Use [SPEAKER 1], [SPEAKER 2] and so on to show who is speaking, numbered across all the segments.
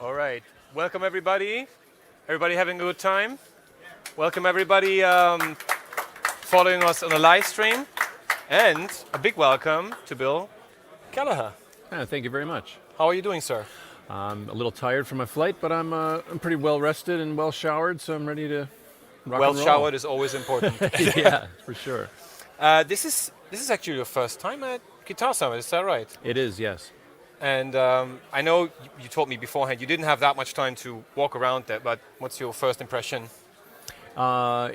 [SPEAKER 1] All right. Welcome, everybody. Everybody having a good time? Welcome, everybody following us on the live stream. And a big welcome to Bill Kelliher.
[SPEAKER 2] Thank you very much.
[SPEAKER 1] How are you doing, sir?
[SPEAKER 2] I'm a little tired from my flight, but I'm pretty well rested and well showered, so I'm ready to rock
[SPEAKER 1] Well
[SPEAKER 2] and roll.
[SPEAKER 1] showered is always important.
[SPEAKER 2] Yeah, for sure.
[SPEAKER 1] This is actually your first time at Guitar Summit, is that right?
[SPEAKER 2] It is, yes.
[SPEAKER 1] And I know you told me beforehand you didn't have that much time to walk around there, but what's your first impression?
[SPEAKER 2] I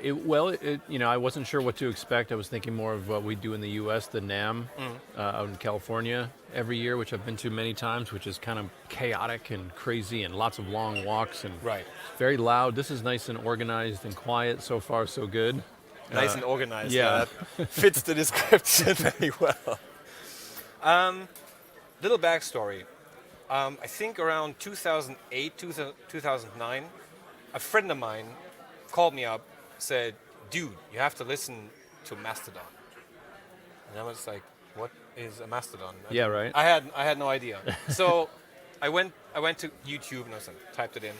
[SPEAKER 2] wasn't sure what to expect. I was thinking more of what we do in the U.S., the NAMM, out in California every year, which I've been to many times, which is kind of chaotic and crazy and lots of long walks and
[SPEAKER 1] Right.
[SPEAKER 2] very loud. This is nice and organized and quiet. So far, so good.
[SPEAKER 1] Nice and organized.
[SPEAKER 2] yeah.
[SPEAKER 1] That fits the description very well. Little backstory. I think around 2008, 2009, a friend of mine called me up, said, "Dude, you have to listen to Mastodon." And I was like, "What is a Mastodon?"
[SPEAKER 2] Yeah, right.
[SPEAKER 1] I had no idea. So I went to YouTube and typed it in,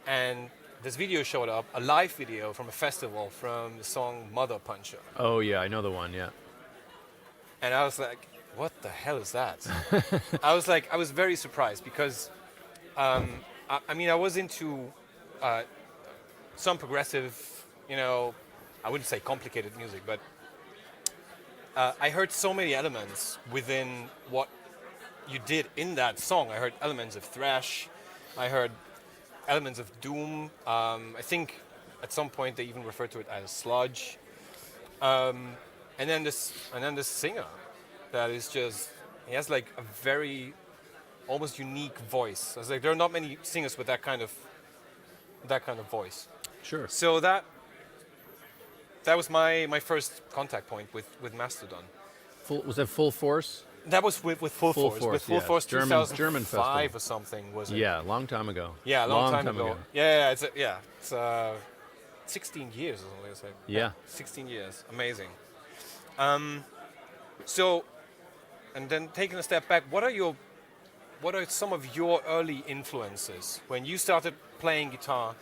[SPEAKER 1] and this video showed up, a live video from a festival from the song Mother Puncher.
[SPEAKER 2] Oh, yeah, I know the one, yeah.
[SPEAKER 1] And I was like, what the hell is that? I was very surprised because, I was into some progressive, I wouldn't say complicated music, but I heard so many elements within what you did in that song. I heard elements of thrash, I heard elements of doom. I think at some point they even referred to it as sludge. And then this singer that is just, he has like a very almost unique voice. I was like, there are not many singers with that kind of voice.
[SPEAKER 2] Sure.
[SPEAKER 1] So that was my first contact point with Mastodon.
[SPEAKER 2] Was that Full Force?
[SPEAKER 1] That was with Full Force. With Full
[SPEAKER 2] yeah.
[SPEAKER 1] Force,
[SPEAKER 2] German
[SPEAKER 1] 2005
[SPEAKER 2] festival.
[SPEAKER 1] or something, was it?
[SPEAKER 2] Yeah, long time ago.
[SPEAKER 1] Yeah, a long time ago. Yeah, it's 16 years or something. It's like,
[SPEAKER 2] Yeah.
[SPEAKER 1] 16 years. Amazing. So, and then taking a step back, what are some of your early influences when you started playing guitar?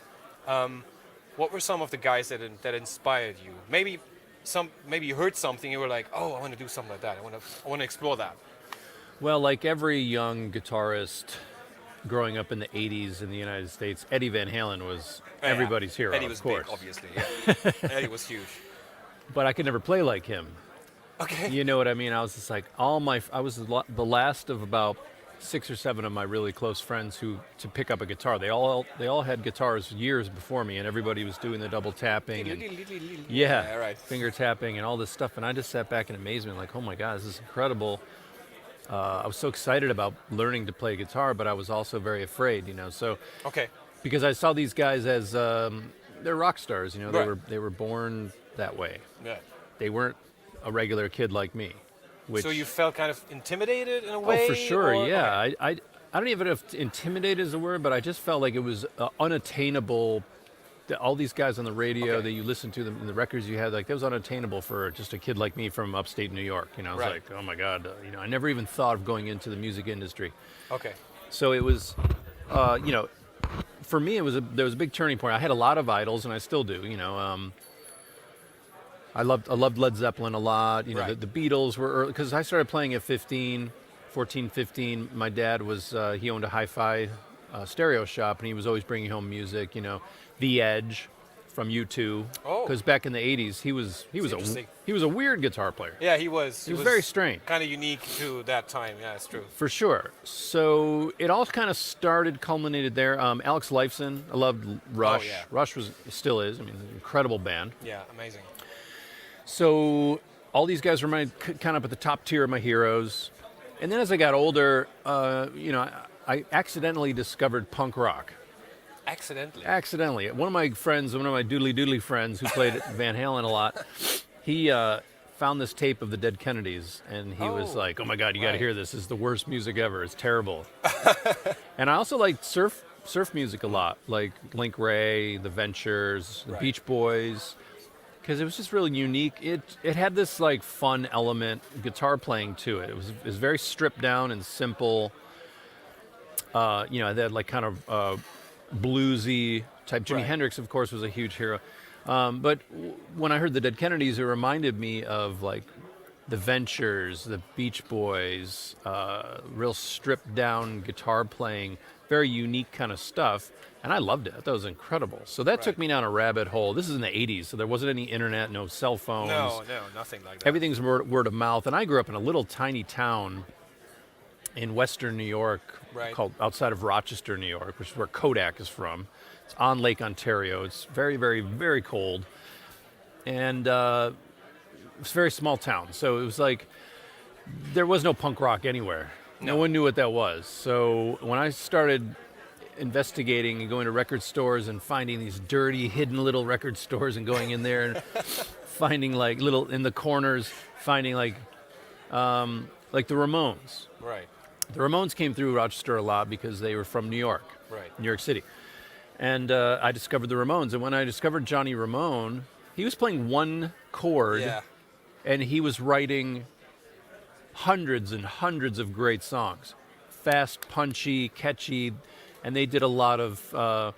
[SPEAKER 1] What were some of the guys that inspired you? Maybe you heard something, you were like, oh, I want to do something like that. I want to explore that.
[SPEAKER 2] Well, like every young guitarist growing up in the 80s in the United States, Eddie Van Halen was everybody's hero,
[SPEAKER 1] Eddie was
[SPEAKER 2] of course.
[SPEAKER 1] big, obviously. Yeah. Eddie was huge.
[SPEAKER 2] But I could never play like him.
[SPEAKER 1] Okay.
[SPEAKER 2] You know what I mean? I was just like, I was the last of about 6 or 7 of my really close friends to pick up a guitar. They all had guitars years before me, and everybody was doing the double tapping and
[SPEAKER 1] Yeah, right.
[SPEAKER 2] finger tapping and all this stuff. And I just sat back in amazement, like, oh my God, this is incredible. I was so excited about learning to play guitar, but I was also very afraid, So
[SPEAKER 1] Okay.
[SPEAKER 2] because I saw these guys as they're rock stars,
[SPEAKER 1] Right.
[SPEAKER 2] they were born that way.
[SPEAKER 1] Yeah.
[SPEAKER 2] They weren't a regular kid like me.
[SPEAKER 1] So you felt kind of intimidated in a way?
[SPEAKER 2] Oh, for sure,
[SPEAKER 1] or-
[SPEAKER 2] yeah.
[SPEAKER 1] Okay.
[SPEAKER 2] I don't even know if intimidated is a word, but I just felt like it was unattainable. All these guys on the radio that you listen to them, and the records you had, like that was unattainable for just a kid like me from upstate New York. I was
[SPEAKER 1] Right.
[SPEAKER 2] like, oh my God, I never even thought of going into the music industry.
[SPEAKER 1] Okay.
[SPEAKER 2] So it was, for me, there was a big turning point. I had a lot of idols, and I still do. I loved Led Zeppelin a lot.
[SPEAKER 1] Right.
[SPEAKER 2] The Beatles were early, because I started playing at 14, 15. My dad he owned a hi-fi stereo shop, and he was always bringing home music. The Edge from U2.
[SPEAKER 1] Oh.
[SPEAKER 2] Because back in the 80s, he was
[SPEAKER 1] interesting.
[SPEAKER 2] a weird guitar player.
[SPEAKER 1] Yeah, he was.
[SPEAKER 2] He was very strange.
[SPEAKER 1] Kind of unique to that time. Yeah, it's true.
[SPEAKER 2] For sure. So it all kind of culminated there. Alex Lifeson, I loved Rush.
[SPEAKER 1] Oh, yeah.
[SPEAKER 2] Rush still is. An incredible band.
[SPEAKER 1] Yeah, amazing.
[SPEAKER 2] So all these guys were kind of at the top tier of my heroes. And then as I got older, I accidentally discovered punk rock. Accidentally. One of my doodly friends who played Van Halen a lot, he found this tape of the Dead Kennedys, and he was like, oh my God, you got to hear this. This is the worst music ever. It's terrible. And I also liked surf music a lot, like Link Ray, The Ventures, the Beach Boys. Because it was just really unique. It had this like fun element, guitar playing to it. It was very stripped down and simple. You know, they had like kind of bluesy type. Jimi
[SPEAKER 1] Right.
[SPEAKER 2] Hendrix, of course, was a huge hero. But when I heard the Dead Kennedys, it reminded me of like the Ventures, the Beach Boys, real stripped down guitar playing, very unique kind of stuff. And I loved it. I thought it was incredible. So that took
[SPEAKER 1] Right.
[SPEAKER 2] me down a rabbit hole. This is in the 80s, so there wasn't any internet, no cell phones.
[SPEAKER 1] No, nothing like that.
[SPEAKER 2] Everything's word of mouth. And I grew up in a little tiny town in western New York
[SPEAKER 1] Right.
[SPEAKER 2] called outside of Rochester, New York, which is where Kodak is from. It's on Lake Ontario. It's very, very, very cold. And it's a very small town. So it was like there was no punk rock anywhere. No one knew what that was. So when I started investigating and going to record stores and finding these dirty, hidden little record stores and going in there and finding like little in the corners, finding like the Ramones.
[SPEAKER 1] Right.
[SPEAKER 2] The Ramones came through Rochester a lot because they were from New York,
[SPEAKER 1] Right.
[SPEAKER 2] New York City. And I discovered the Ramones. And when I discovered Johnny Ramone, he was playing one chord
[SPEAKER 1] Yeah.
[SPEAKER 2] and he was writing hundreds and hundreds of great songs. Fast, punchy, catchy. And they did a lot of,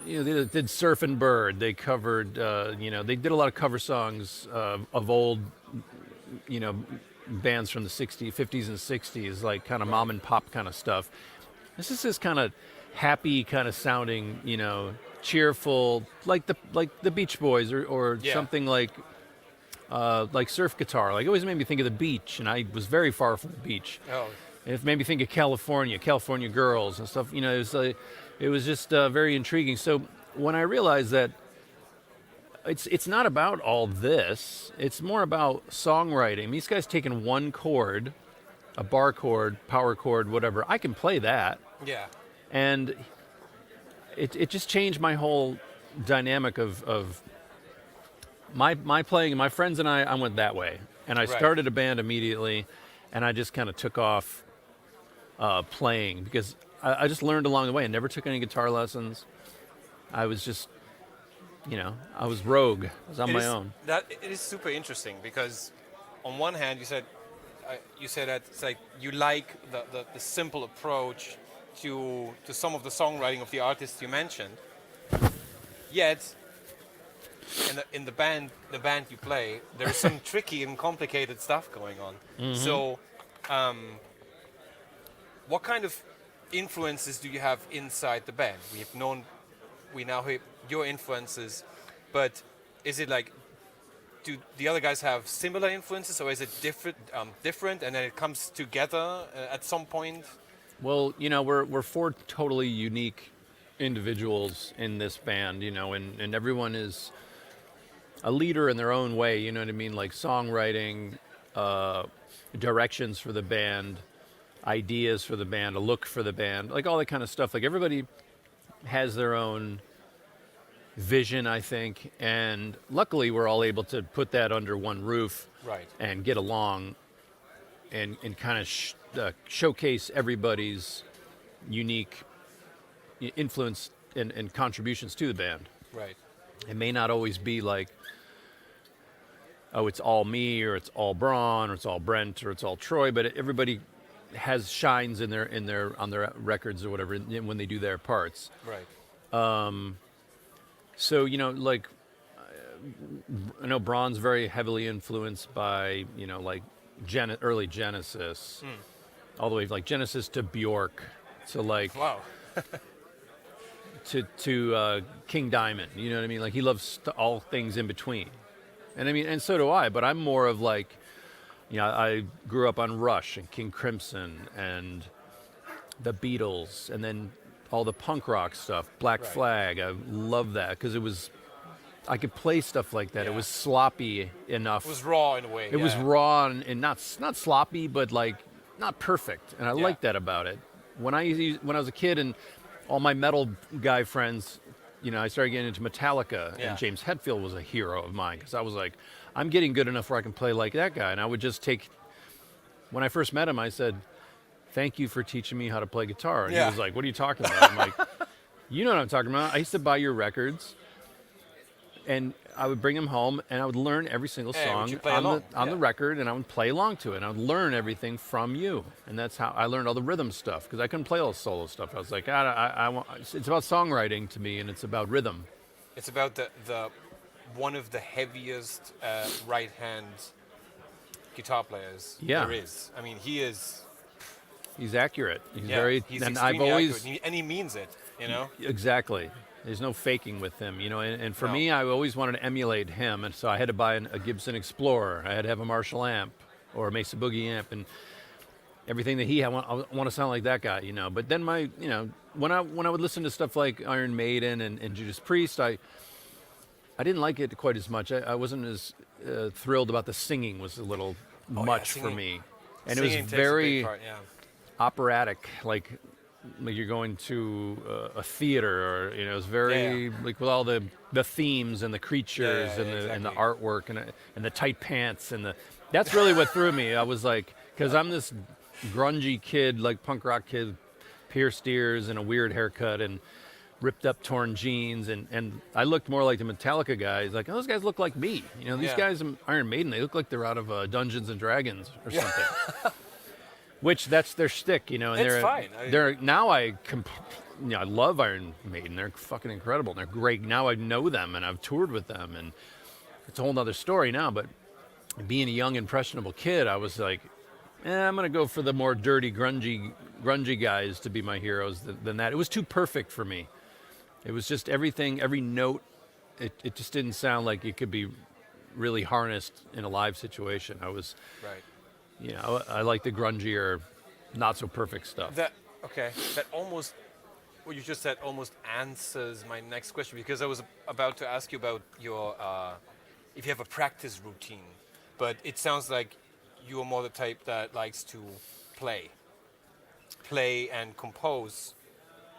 [SPEAKER 2] they did Surf and Bird. They covered, they did a lot of cover songs of old, bands from the 60s, 50s and 60s, like kind of mom and pop kind of stuff. This is this kind of happy, kind of sounding, cheerful, like the Beach Boys or
[SPEAKER 1] Yeah.
[SPEAKER 2] something like surf guitar. Like it always made me think of the beach, and I was very far from the beach.
[SPEAKER 1] Oh.
[SPEAKER 2] And it made me think of California girls and stuff. It was just very intriguing. So when I realized that it's not about all this, it's more about songwriting. These guys taking one chord, a bar chord, power chord, whatever. I can play that,
[SPEAKER 1] Yeah.
[SPEAKER 2] and it just changed my whole dynamic of my playing. My friends and I went that way, and I
[SPEAKER 1] Right.
[SPEAKER 2] started a band immediately, and I just kind of took off playing because I just learned along the way. I never took any guitar lessons. I was just, I was rogue. I was on my own.
[SPEAKER 1] It is super interesting because, on one hand, you said that it's like you like the simple approach to some of the songwriting of the artists you mentioned. Yet, in the band you play, there's some tricky and complicated stuff going on.
[SPEAKER 2] Mm-hmm.
[SPEAKER 1] So, what kind of influences do you have inside the band? We now hear your influences, but is it like, do the other guys have similar influences, or is it different, and then it comes together at some point?
[SPEAKER 2] Well, we're four totally unique individuals in this band, and everyone is a leader in their own way, you know what I mean? Like songwriting, directions for the band, ideas for the band, a look for the band, like all that kind of stuff. Like everybody has their own vision, I think, and luckily we're all able to put that under one roof,
[SPEAKER 1] Right.
[SPEAKER 2] and get along and kind of showcase everybody's unique influence and contributions to the band.
[SPEAKER 1] Right.
[SPEAKER 2] It may not always be like, oh, it's all me, or it's all Braun, or it's all Brent, or it's all Troy, but everybody has shines on their records or whatever when they do their parts.
[SPEAKER 1] Right.
[SPEAKER 2] So I know Braun's very heavily influenced by early Genesis, all the way like Genesis to Bjork, to like
[SPEAKER 1] Wow.
[SPEAKER 2] to King Diamond. You know what I mean? Like he loves all things in between, and so do I. But I'm more of like, I grew up on Rush and King Crimson and the Beatles, and then all the punk rock stuff, Black
[SPEAKER 1] Right.
[SPEAKER 2] Flag. I love that because I could play stuff like that.
[SPEAKER 1] Yeah.
[SPEAKER 2] It was sloppy enough.
[SPEAKER 1] It was raw in a way.
[SPEAKER 2] It was raw and not sloppy, but like not perfect, and I
[SPEAKER 1] Yeah.
[SPEAKER 2] liked that about it. When I was a kid, and all my metal guy friends, I started getting into Metallica,
[SPEAKER 1] Yeah.
[SPEAKER 2] and James Hetfield was a hero of mine because I was like, I'm getting good enough where I can play like that guy, and I would just take. When I first met him, I said, "Thank you for teaching me how to play guitar," and
[SPEAKER 1] Yeah.
[SPEAKER 2] he was like, "What are you talking about?" I'm like, "You know what I'm talking about. I used to buy your records." and I would bring them home, and I would learn every single
[SPEAKER 1] Yeah, would
[SPEAKER 2] song
[SPEAKER 1] you play
[SPEAKER 2] on
[SPEAKER 1] along?
[SPEAKER 2] the record, and I would play along to it. And I would learn everything from you, and that's how I learned all the rhythm stuff because I couldn't play all the solo stuff. I was like, I want. It's about songwriting to me, and it's about rhythm.
[SPEAKER 1] It's about the one of the heaviest right hand guitar players
[SPEAKER 2] Yeah.
[SPEAKER 1] there is. I mean, he is.
[SPEAKER 2] He's accurate. He's
[SPEAKER 1] Yeah,
[SPEAKER 2] very.
[SPEAKER 1] he's
[SPEAKER 2] And
[SPEAKER 1] extremely
[SPEAKER 2] I've always
[SPEAKER 1] accurate, and he means it. You know.
[SPEAKER 2] exactly. There's no faking with him, you know. And for
[SPEAKER 1] No.
[SPEAKER 2] me, I always wanted to emulate him, and so I had to buy a Gibson Explorer. I had to have a Marshall amp or a Mesa Boogie amp, and everything that he had. I want to sound like that guy, you know. But then when I would listen to stuff like Iron Maiden and Judas Priest, I didn't like it quite as much. I wasn't as thrilled about the singing. Was a little much for
[SPEAKER 1] singing.
[SPEAKER 2] me, and
[SPEAKER 1] Singing
[SPEAKER 2] it
[SPEAKER 1] takes
[SPEAKER 2] was
[SPEAKER 1] a
[SPEAKER 2] very
[SPEAKER 1] big part, yeah.
[SPEAKER 2] operatic, like you're going to a theater, or it was very like with all the themes and the creatures and the
[SPEAKER 1] exactly.
[SPEAKER 2] artwork and the tight pants and that's really what threw me. I was like, because I'm this grungy kid, like punk rock kid, pierced ears and a weird haircut and ripped up torn jeans, and I looked more like the Metallica guys. Like, oh, those guys look like me. These
[SPEAKER 1] Yeah.
[SPEAKER 2] guys in Iron Maiden, they look like they're out of Dungeons and Dragons or something. Which that's their shtick, and
[SPEAKER 1] It's fine.
[SPEAKER 2] They're now I love Iron Maiden. They're fucking incredible. And they're great. Now I know them and I've toured with them, and it's a whole nother story now. But being a young impressionable kid, I was like, I'm gonna go for the more dirty, grungy guys to be my heroes than that. It was too perfect for me. It was just everything, every note. It just didn't sound like it could be really harnessed in a live situation. I was.
[SPEAKER 1] Right.
[SPEAKER 2] I like the grungier, not so perfect stuff.
[SPEAKER 1] That almost what you just said almost answers my next question, because I was about to ask you about your if you have a practice routine, but it sounds like you are more the type that likes to play and compose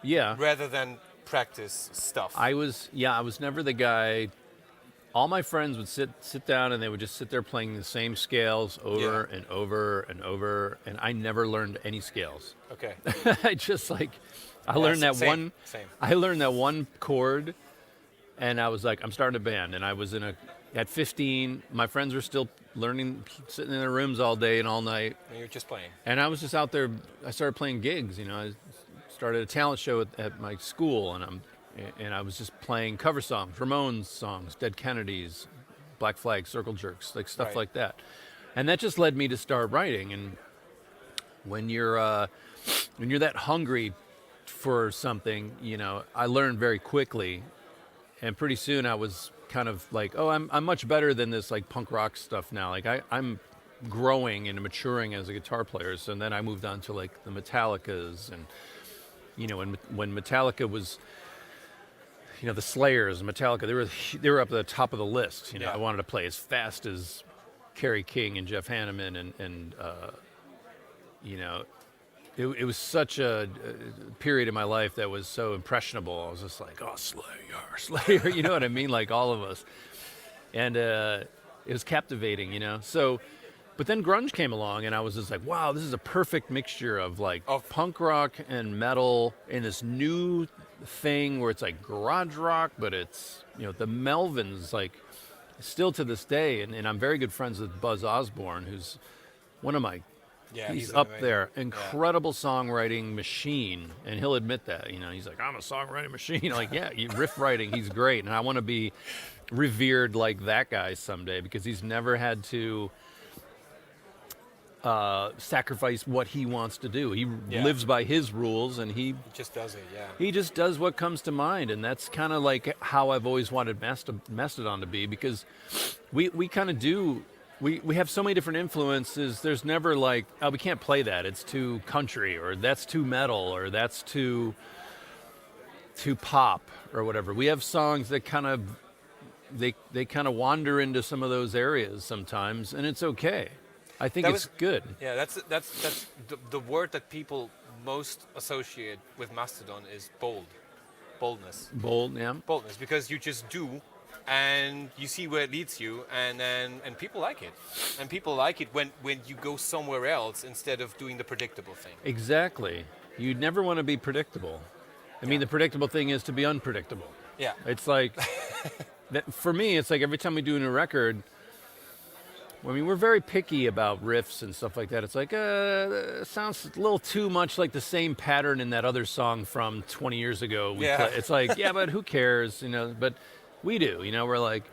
[SPEAKER 2] Yeah,
[SPEAKER 1] rather than practice stuff.
[SPEAKER 2] I was never the guy. All my friends would sit down and they would just sit there playing the same scales over and over and over, and I never learned any scales.
[SPEAKER 1] Okay.
[SPEAKER 2] I just I learned that
[SPEAKER 1] same.
[SPEAKER 2] I learned that one chord, and I was like, I'm starting a band. And I was at 15, my friends were still learning, sitting in their rooms all day and all night.
[SPEAKER 1] And you're just playing.
[SPEAKER 2] And I was just out there. I started playing gigs. I started a talent show at my school, and I was just playing cover songs, Ramones songs, Dead Kennedys, Black Flag, Circle Jerks, like stuff
[SPEAKER 1] Right.
[SPEAKER 2] like that. And that just led me to start writing. And when you're that hungry for something, I learned very quickly. And pretty soon I was kind of like, oh, I'm much better than this like punk rock stuff now. Like I'm growing and maturing as a guitar player. So then I moved on to like the Metallicas, and when Metallica was, the Slayers, Metallica, they were up at the top of the list.
[SPEAKER 1] Yeah.
[SPEAKER 2] I wanted to play as fast as Kerry King and Jeff Hanneman, and it was such a period in my life that was so impressionable. I was just like, oh, Slayer, you know what I mean? Like all of us. And it was captivating, So, but then grunge came along, and I was just like, wow, this is a perfect mixture of punk rock and metal in this new thing where it's like garage rock, but it's, the Melvins, like still to this day. And I'm very good friends with Buzz Osborne, who's one of my he's up
[SPEAKER 1] amazing.
[SPEAKER 2] there. Incredible songwriting machine. And he'll admit that. He's like, I'm a songwriting machine. Like, yeah, riff writing, he's great. And I want to be revered like that guy someday, because he's never had to sacrifice what he wants to do. He lives by his rules, and he
[SPEAKER 1] just does it, yeah.
[SPEAKER 2] he just does what comes to mind. And that's kind of like how I've always wanted Mastodon to be, because we kind of do. We have so many different influences. There's never like, oh, we can't play that. It's too country, or that's too metal, or that's too pop, or whatever. We have songs that kind of they kind of wander into some of those areas sometimes, and it's okay. I think it's good.
[SPEAKER 1] Yeah, that's the word that people most associate with Mastodon is boldness.
[SPEAKER 2] Bold, yeah.
[SPEAKER 1] Boldness, because you just do, and you see where it leads you, and people like it, and people like it when you go somewhere else instead of doing the predictable thing.
[SPEAKER 2] Exactly. You never want to be predictable. I mean, the predictable thing is to be unpredictable.
[SPEAKER 1] Yeah.
[SPEAKER 2] It's like that for me, it's like every time we do a new record, I mean, we're very picky about riffs and stuff like that. It's like, it sounds a little too much like the same pattern in that other song from 20 years ago. It's like, yeah, but who cares, you know? But we do, you know. We're like,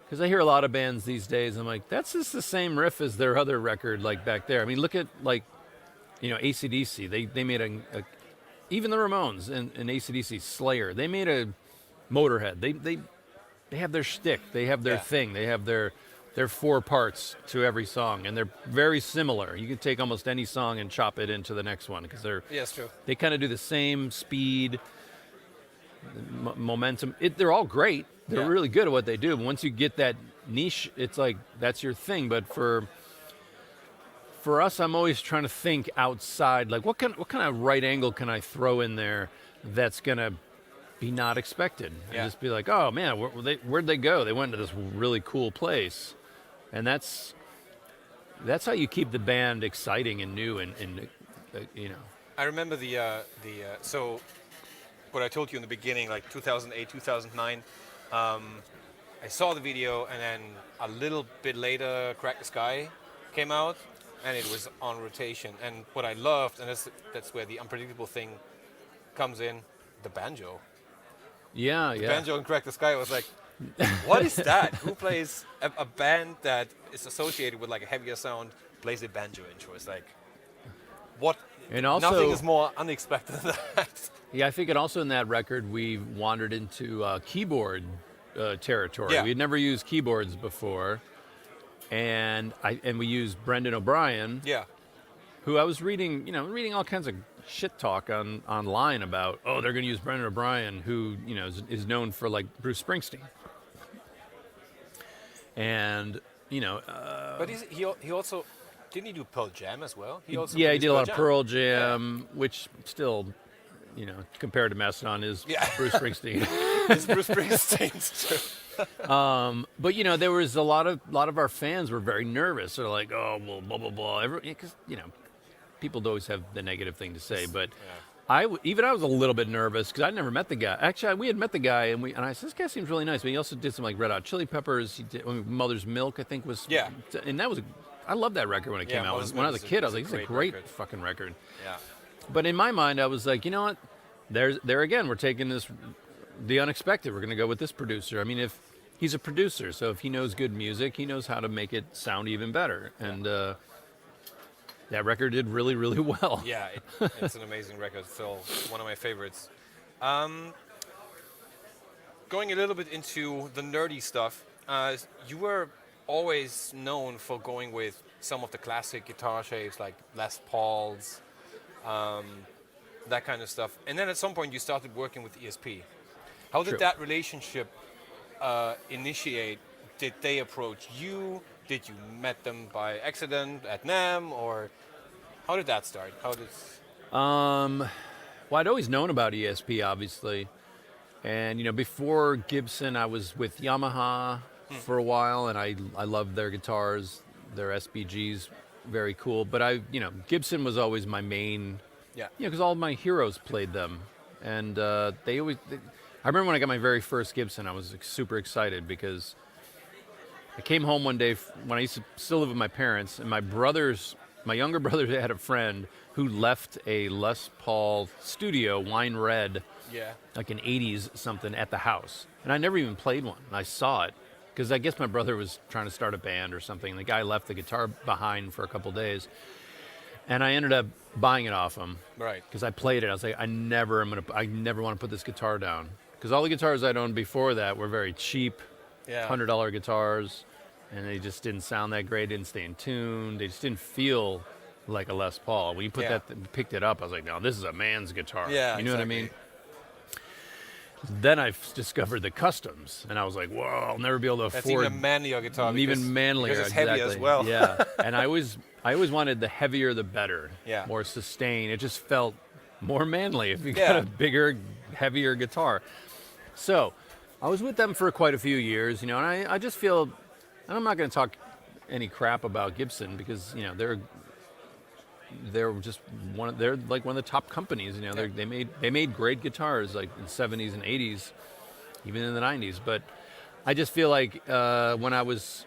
[SPEAKER 2] because I hear a lot of bands these days. I'm like, that's just the same riff as their other record, like back there. I mean, look at like, you know, AC/DC. They made even the Ramones and AC/DC, Slayer. They made a Motorhead. They have their shtick. They have their thing. They have their 4 parts to every song, and they're very similar. You can take almost any song and chop it into the next one because
[SPEAKER 1] it's true.
[SPEAKER 2] they kind of do the same speed, momentum. They're all great. They're really good at what they do. But once you get that niche, it's like that's your thing. But for us, I'm always trying to think outside. Like, what kind of right angle can I throw in there that's gonna be not expected? And just be like, oh man, where'd they go? They went to this really cool place, and that's how you keep the band exciting and new and you know.
[SPEAKER 1] I remember so what I told you in the beginning, like 2008, 2009. I saw the video, and then a little bit later, Crack the Sky came out, and it was on rotation. And what I loved, and that's where the unpredictable thing comes in, the banjo. The banjo and Crack the Sky was like, what is that? Who plays a band that is associated with like a heavier sound plays a banjo intro? It's like, what?
[SPEAKER 2] And also,
[SPEAKER 1] nothing is more unexpected than that.
[SPEAKER 2] Yeah, I think, and also in that record, we wandered into keyboard territory.
[SPEAKER 1] Yeah.
[SPEAKER 2] We had never used keyboards before, and we used Brendan O'Brien, who I was reading all kinds of shit talk online about. Oh, they're going to use Brendan O'Brien, who is known for like Bruce Springsteen, and
[SPEAKER 1] but he also didn't he do Pearl Jam as well? He
[SPEAKER 2] did a lot of Pearl Jam, which still, compared to Mastodon, is Bruce Springsteen.
[SPEAKER 1] It's Bruce Springsteen.
[SPEAKER 2] But there was a lot of our fans were very nervous. They're like, oh, well, blah blah blah, because people always have the negative thing to say. But I was a little bit nervous because I'd never met the guy. Actually, we had met the guy, and I said, this guy seems really nice. But he also did some like Red Hot Chili Peppers. He did Mother's Milk, I think was and that was I loved that record when it came out. When I was a kid, I was like, this is a great fucking record.
[SPEAKER 1] Yeah.
[SPEAKER 2] But in my mind, I was like, you know what? There again, we're taking the unexpected. We're going to go with this producer. I mean, if he's a producer, so if he knows good music, he knows how to make it sound even better. And that record did really, really well.
[SPEAKER 1] Yeah, it's an amazing record. Still one of my favorites. Going a little bit into the nerdy stuff, you were always known for going with some of the classic guitar shapes like Les Pauls, that kind of stuff. And then at some point you started working with ESP. How did that relationship initiate? Did they approach you? Did you met them by accident at NAMM, or how did that start?
[SPEAKER 2] Well, I'd always known about ESP, obviously. And, before Gibson, I was with Yamaha for a while, and I loved their guitars, their SBGs, very cool. But Gibson was always my main, because all of my heroes played them. And I remember when I got my very first Gibson, I was super excited because I came home one day when I used to still live with my parents, and my younger brother had a friend who left a Les Paul Studio, wine red, like an 80s something, at the house. And I never even played one. And I saw it because I guess my brother was trying to start a band or something. And the guy left the guitar behind for a couple days. And I ended up buying it off him.
[SPEAKER 1] Right.
[SPEAKER 2] Because I played it. I was like, I never want to put this guitar down. Because all the guitars I'd owned before that were very cheap, $100 guitars. And they just didn't sound that great, didn't stay in tune. They just didn't feel like a Les Paul. When you picked it up, I was like, no, this is a man's guitar.
[SPEAKER 1] Yeah,
[SPEAKER 2] you know what I mean? Then I discovered the customs, and I was like, whoa, I'll never be able to afford...
[SPEAKER 1] That's even a manlier guitar.
[SPEAKER 2] Even manlier,
[SPEAKER 1] because it's heavy as well.
[SPEAKER 2] Yeah, and I always wanted the heavier the better, more sustained. It just felt more manly if you got a bigger, heavier guitar. So I was with them for quite a few years, and I just feel... And I'm not going to talk any crap about Gibson because they're just they're like one of the top companies. They made great guitars like in the 70s and 80s, even in the 90s. But I just feel like it was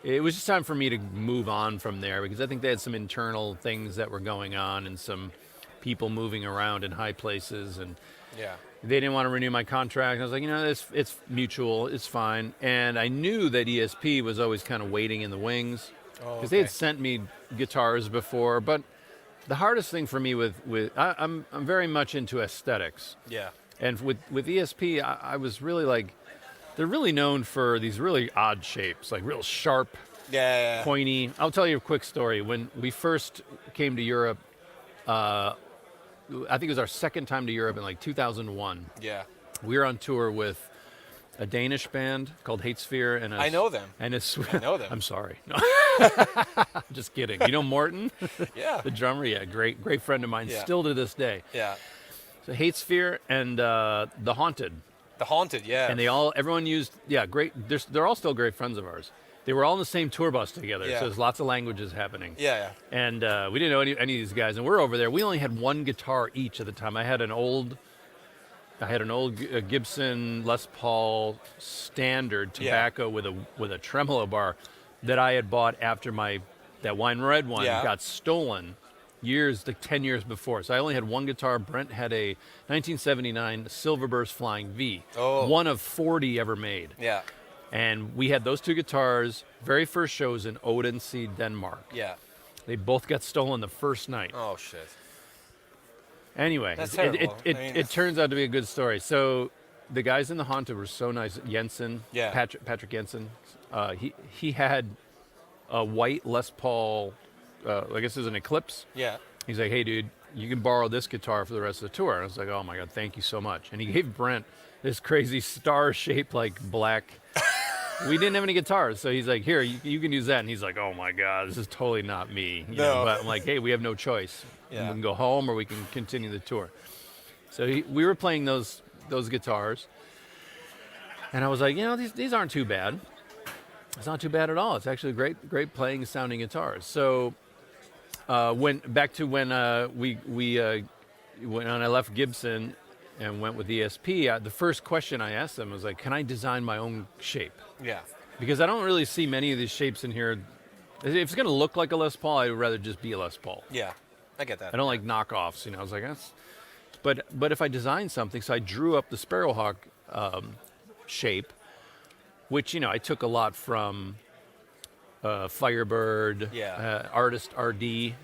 [SPEAKER 2] just time for me to move on from there because I think they had some internal things that were going on and some people moving around in high places, and
[SPEAKER 1] Yeah.
[SPEAKER 2] they didn't want to renew my contract. I was like, it's mutual, it's fine. And I knew that ESP was always kind of waiting in the wings
[SPEAKER 1] Oh,
[SPEAKER 2] because they had sent me guitars before. But the hardest thing for me I'm very much into aesthetics,
[SPEAKER 1] Yeah.
[SPEAKER 2] and with ESP, I was really like, they're really known for these really odd shapes, like real sharp,
[SPEAKER 1] Yeah.
[SPEAKER 2] pointy. I'll tell you a quick story. When we first came to Europe, I think it was our second time to Europe in like 2001.
[SPEAKER 1] Yeah.
[SPEAKER 2] We were on tour with a Danish band called Hatesphere, and
[SPEAKER 1] I know them.
[SPEAKER 2] And
[SPEAKER 1] I know them.
[SPEAKER 2] I'm sorry. No. Just kidding. You know Morton?
[SPEAKER 1] Yeah.
[SPEAKER 2] The drummer? Yeah, great friend of mine,
[SPEAKER 1] Yeah.
[SPEAKER 2] still to this day.
[SPEAKER 1] Yeah.
[SPEAKER 2] So Hatesphere and The Haunted.
[SPEAKER 1] The Haunted, yeah.
[SPEAKER 2] And everyone used, great. They're all still great friends of ours. They were all in the same tour bus together,
[SPEAKER 1] Yeah.
[SPEAKER 2] so there's lots of languages happening.
[SPEAKER 1] Yeah.
[SPEAKER 2] And we didn't know any of these guys, and we're over there. We only had one guitar each at the time. I had an old Gibson Les Paul Standard Tobacco with a tremolo bar that I had bought after that wine red one got stolen 10 years before. So I only had one guitar. Brent had a 1979 Silverburst Flying V, one of 40 ever made.
[SPEAKER 1] Yeah.
[SPEAKER 2] And we had those two guitars, very first shows in Odense, Denmark.
[SPEAKER 1] Yeah.
[SPEAKER 2] They both got stolen the first night.
[SPEAKER 1] Oh, shit.
[SPEAKER 2] Anyway,
[SPEAKER 1] That's terrible.
[SPEAKER 2] it turns out to be a good story. So the guys in the Haunted were so nice. Jensen, Patrick Jensen, he had a white Les Paul, I guess it was an Eclipse.
[SPEAKER 1] Yeah.
[SPEAKER 2] He's like, hey, dude, you can borrow this guitar for the rest of the tour. And I was like, oh, my God, thank you so much. And he gave Brent this crazy star-shaped, like, black. We didn't have any guitars, so he's like, here, you can use that. And he's like, oh, my God, this is totally not me. You know, but I'm like, hey, we have no choice.
[SPEAKER 1] Yeah.
[SPEAKER 2] We can go home or we can continue the tour. So we were playing those guitars. And I was like, these aren't too bad. It's not too bad at all. It's actually great playing, sounding guitars. So when I left Gibson and went with ESP, the first question I asked them was like, can I design my own shape?
[SPEAKER 1] Yeah.
[SPEAKER 2] Because I don't really see many of these shapes in here. If it's going to look like a Les Paul, I'd rather just be a Les Paul.
[SPEAKER 1] Yeah. I get that.
[SPEAKER 2] I don't like knockoffs. I was like, that's. But if I design something, so I drew up the Sparrowhawk shape, which I took a lot from Firebird, Artist RD,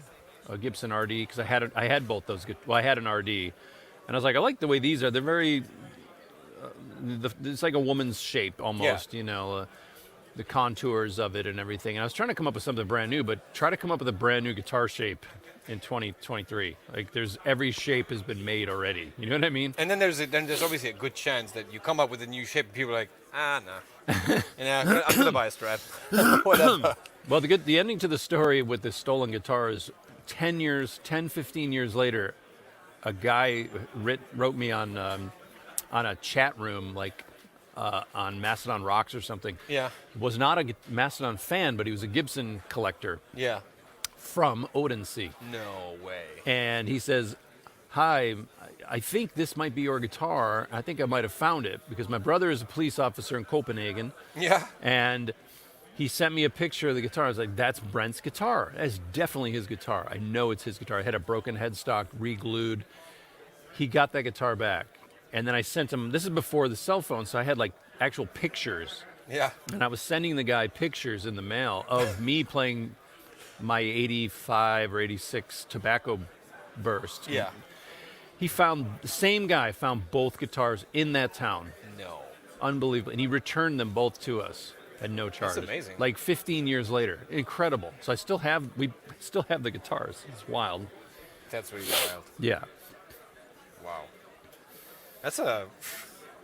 [SPEAKER 2] Gibson RD, because I had both those. Well, I had an RD, and I was like, I like the way these are. They're very. It's like a woman's shape almost. The contours of it and everything. And I was trying to come up with something brand new, but try to come up with a brand new guitar shape in 2023. Like every shape has been made already. You know what I mean?
[SPEAKER 1] And then there's obviously a good chance that you come up with a new shape and people are like, no. I'm gonna buy a Strat. Whatever.
[SPEAKER 2] Well, the ending to the story with the stolen guitar is 15 years later, a guy wrote me on a chat room, like on Mastodon Rocks or something.
[SPEAKER 1] Yeah.
[SPEAKER 2] Was not a Mastodon fan, but he was a Gibson collector.
[SPEAKER 1] Yeah.
[SPEAKER 2] From Odense.
[SPEAKER 1] No way.
[SPEAKER 2] And he says, hi, I think this might be your guitar. I think I might have found it because my brother is a police officer in Copenhagen.
[SPEAKER 1] Yeah.
[SPEAKER 2] And he sent me a picture of the guitar. I was like, that's Brent's guitar. That's definitely his guitar. I know it's his guitar. I had a broken headstock, re-glued. He got that guitar back. And then I sent him, this is before the cell phone, so I had like actual pictures.
[SPEAKER 1] Yeah.
[SPEAKER 2] And I was sending the guy pictures in the mail of me playing my 85 or 86 Tobacco Burst.
[SPEAKER 1] Yeah.
[SPEAKER 2] The same guy found both guitars in that town.
[SPEAKER 1] No.
[SPEAKER 2] Unbelievable. And he returned them both to us at no charge.
[SPEAKER 1] That's amazing.
[SPEAKER 2] Like 15 years later. Incredible. So we still have the guitars. It's wild.
[SPEAKER 1] That's really wild.
[SPEAKER 2] Yeah.
[SPEAKER 1] Wow.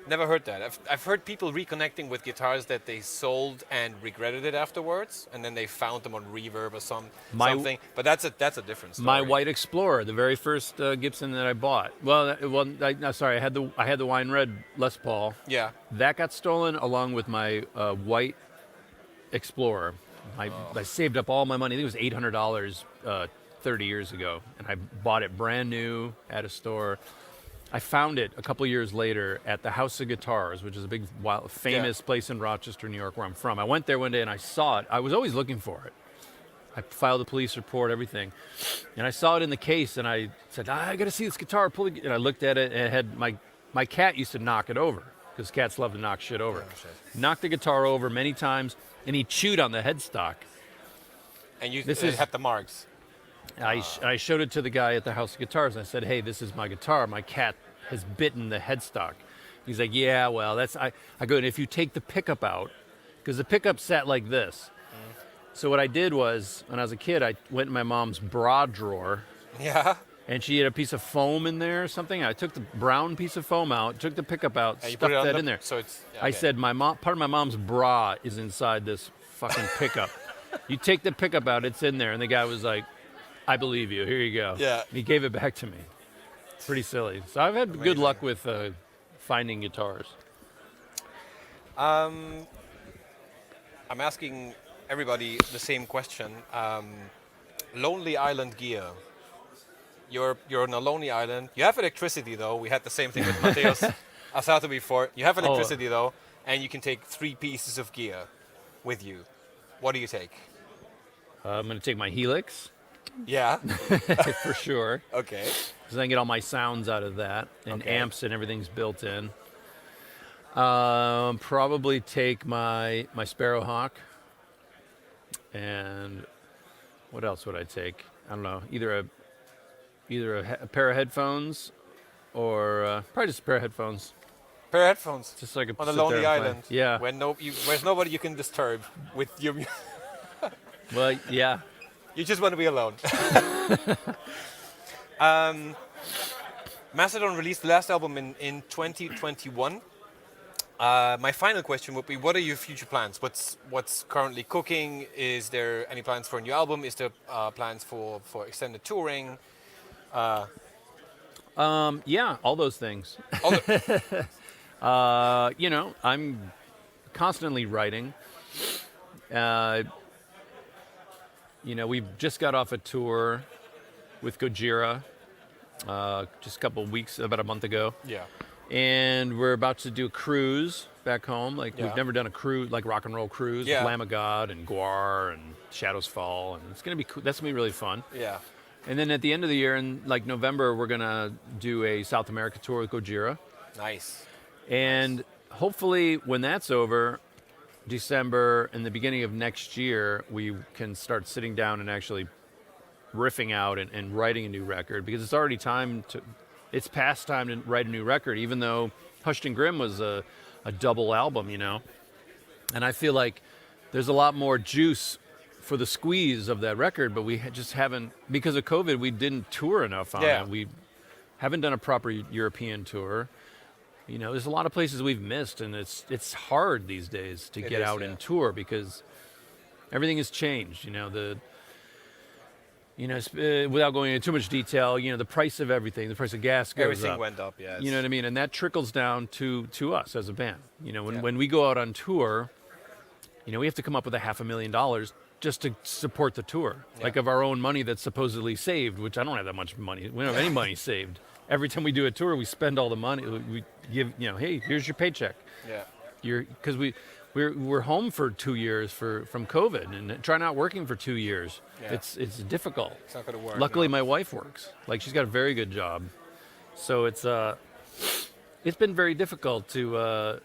[SPEAKER 1] Never heard that. I've heard people reconnecting with guitars that they sold and regretted it afterwards, and then they found them on Reverb or something. But that's a different story.
[SPEAKER 2] My White Explorer, the very first Gibson that I bought. I had the wine red Les Paul.
[SPEAKER 1] Yeah.
[SPEAKER 2] That got stolen along with my White Explorer. I saved up all my money. I think it was $800 30 years ago, and I bought it brand new at a store. I found it a couple years later at the House of Guitars, which is a big, famous place in Rochester, New York, where I'm from. I went there one day and I saw it. I was always looking for it. I filed a police report, everything. And I saw it in the case, and I said, I got to see this guitar. And I looked at it, and it had my cat used to knock it over, because cats love to knock shit over. Knocked the guitar over many times, and he chewed on the headstock.
[SPEAKER 1] And it had the marks.
[SPEAKER 2] I showed it to the guy at the House of Guitars, and I said, hey, this is my guitar. My cat has bitten the headstock. He's like, yeah, well, I go, and if you take the pickup out, because the pickup sat like this. So what I did was, when I was a kid, I went in my mom's bra drawer.
[SPEAKER 1] Yeah.
[SPEAKER 2] And she had a piece of foam in there or something. I took the brown piece of foam out, took the pickup out,
[SPEAKER 1] And
[SPEAKER 2] stuffed that in there.
[SPEAKER 1] So it's. Yeah,
[SPEAKER 2] I said, part of my mom's bra is inside this fucking pickup. You take the pickup out, it's in there. And the guy was like, I believe you. Here you go.
[SPEAKER 1] Yeah.
[SPEAKER 2] And he gave it back to me. Pretty silly. So I've had good luck with finding guitars.
[SPEAKER 1] I'm asking everybody the same question. Lonely Island gear. You're on a lonely island. You have electricity though. We had the same thing with Mateus Asato before. You have electricity though, and you can take 3 pieces of gear with you. What do you take?
[SPEAKER 2] I'm going to take my Helix.
[SPEAKER 1] Yeah.
[SPEAKER 2] For sure.
[SPEAKER 1] Okay.
[SPEAKER 2] Because I can get all my sounds out of that, and amps and everything's built in. Probably take my Sparrowhawk. And what else would I take? I don't know. Either a pair of headphones, or probably just a pair of headphones.
[SPEAKER 1] Pair of headphones.
[SPEAKER 2] Just so I could
[SPEAKER 1] on a
[SPEAKER 2] sit there
[SPEAKER 1] lonely
[SPEAKER 2] and play.
[SPEAKER 1] island.
[SPEAKER 2] Yeah.
[SPEAKER 1] Where's nobody you can disturb with your music.
[SPEAKER 2] Well, yeah.
[SPEAKER 1] You just want to be alone. Mastodon released the last album in 2021. My final question would be, what are your future plans? What's currently cooking? Is there any plans for a new album? Is there plans for extended touring?
[SPEAKER 2] Yeah, all those things. I'm constantly writing. We've just got off a tour with Gojira just a couple of weeks, about a month ago.
[SPEAKER 1] Yeah. And
[SPEAKER 2] we're about to do a cruise back home. We've never done a cruise, like rock and roll cruise, with Lamb of God and Guar and Shadows Fall, and it's gonna be cool. That's gonna be really fun.
[SPEAKER 1] Yeah.
[SPEAKER 2] And then at the end of the year, in November, we're gonna do a South America tour with Gojira.
[SPEAKER 1] Nice.
[SPEAKER 2] And hopefully, when that's over, December and the beginning of next year, we can start sitting down and actually riffing out and writing a new record, because it's past time to write a new record, even though Hushed and Grim was a double album, And I feel like there's a lot more juice for the squeeze of that record, but we just haven't, because of COVID, we didn't tour enough on it. We haven't done a proper European tour. There's a lot of places we've missed, and it's hard these days to get out and tour, because everything has changed. Without going into too much detail, the price of everything, the price of gas goes up.
[SPEAKER 1] Everything went up, yeah.
[SPEAKER 2] You know what I mean? And that trickles down to us as a band. When we go out on tour, we have to come up with $500,000 just to support the tour. Yeah. Like of our own money that's supposedly saved, which I don't have that much money. We don't have any money saved. Every time we do a tour, we spend all the money. We give, hey, here's your paycheck. Yeah. Because we're home for 2 years from COVID, and try not working for 2 years. Yeah. It's difficult.
[SPEAKER 1] It's not going to work.
[SPEAKER 2] Luckily, my wife works. She's got a very good job, so it's been very difficult to.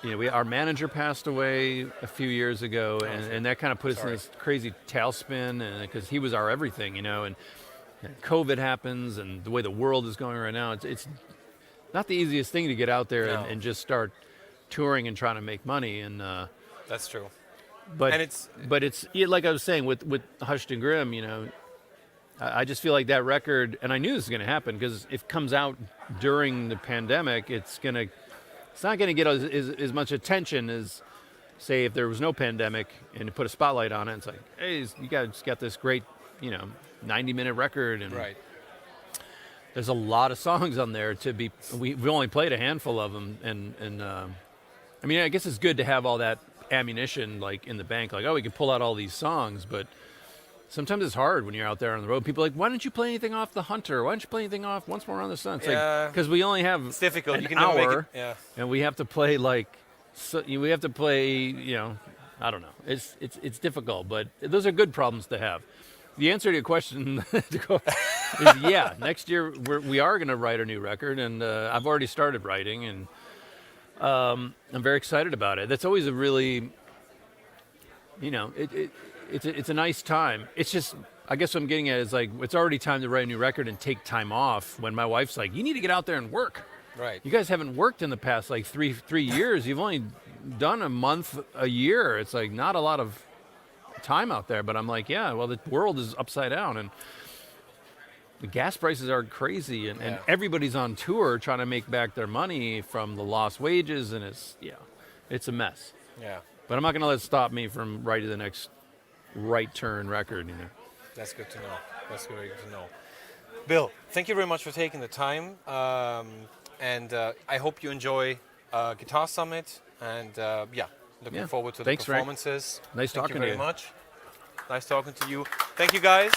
[SPEAKER 2] Our manager passed away a few years ago, and that kind of put us in this crazy tailspin, and because he was our everything, and COVID happens, and the way the world is going right now, it's not the easiest thing to get out there and just start touring and trying to make money, and
[SPEAKER 1] that's true.
[SPEAKER 2] But it's like I was saying with Hushed and Grim, I just feel like that record, and I knew this was going to happen, because if it comes out during the pandemic, it's not going to get as much attention as, say, if there was no pandemic and to put a spotlight on it. It's like, hey, you guys got this great 90-minute record, and there's a lot of songs on there to be. We only played a handful of them, and I mean, I guess it's good to have all that ammunition in the bank. We can pull out all these songs, but sometimes it's hard when you're out there on the road. People are like, why don't you play anything off the Hunter? Why don't you play anything off Once More on the Sun? It's
[SPEAKER 1] Yeah.
[SPEAKER 2] because we only have
[SPEAKER 1] It's difficult.
[SPEAKER 2] an
[SPEAKER 1] You can never make it.
[SPEAKER 2] hour,
[SPEAKER 1] Yeah.
[SPEAKER 2] and we have to play we have to play. I don't know. It's difficult, but those are good problems to have. The answer to your question is yeah. Next year we are going to write a new record, and I've already started writing, and I'm very excited about it. That's always a really, it's a nice time. It's just, I guess what I'm getting at is like, it's already time to write a new record and take time off when my wife's like, you need to get out there and work.
[SPEAKER 1] Right.
[SPEAKER 2] You guys haven't worked in the past like three years. You've only done a month a year. It's like not a lot of time out there. But I'm like, yeah, well, the world is upside down and the gas prices are crazy and everybody's on tour trying to make back their money from the lost wages. And it's a mess.
[SPEAKER 1] Yeah.
[SPEAKER 2] But I'm not going to let it stop me from writing the next right turn record,
[SPEAKER 1] That's good to know. That's very good to know. Bill, thank you very much for taking the time. And I hope you enjoy Guitar Summit. And looking forward to the
[SPEAKER 2] Thanks, Frank.
[SPEAKER 1] performances.
[SPEAKER 2] Nice talking to you.
[SPEAKER 1] Thank you very much. Nice talking to you. Thank you, guys.